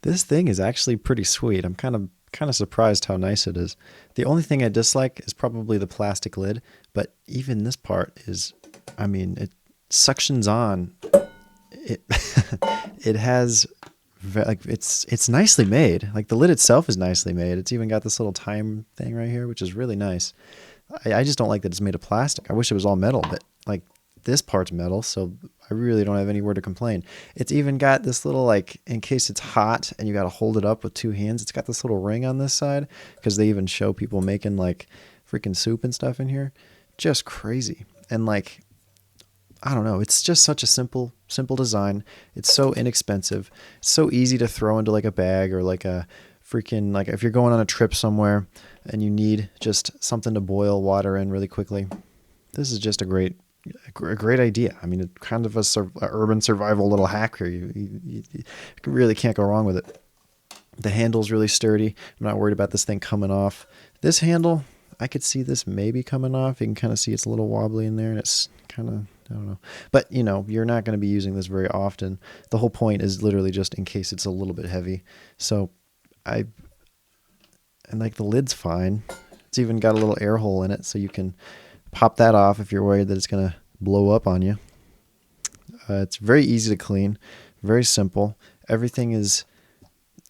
This thing is actually pretty sweet. I'm kind of surprised how nice it is. The only thing I dislike is probably the plastic lid, but even this part is, I mean, it suctions on. It it has like it's nicely made. Like the lid itself is nicely made. It's even got this little time thing right here, which is really nice. I just don't like that it's made of plastic. I wish it was all metal, but like this part's metal, so I really don't have anywhere to complain. It's even got this little like in case it's hot and you got to hold it up with two hands. It's got this little ring on this side because they even show people making like freaking soup and stuff in here. Just crazy. And like I don't know, it's just such a simple design. It's so inexpensive. It's so easy to throw into like a bag or like a freaking like if you're going on a trip somewhere and you need just something to boil water in really quickly. This is just a great idea. I mean, it's kind of a urban survival little hack here. You really can't go wrong with it. The handle's really sturdy. I'm not worried about this thing coming off. This handle, I could see this maybe coming off. You can kind of see it's a little wobbly in there, and it's kind of, I don't know. But, you're not going to be using this very often. The whole point is literally just in case it's a little bit heavy. So I, and like the lid's fine. It's even got a little air hole in it, so you can pop that off if you're worried that it's going to blow up on you. It's very easy to clean, very simple. Everything is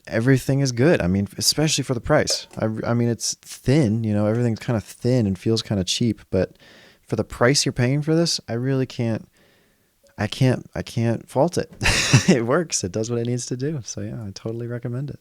good. I mean, especially for the price. I mean, it's thin, everything's kind of thin and feels kind of cheap, but for the price you're paying for this, I really I can't fault it. It works. It does what it needs to do. So yeah, I totally recommend it.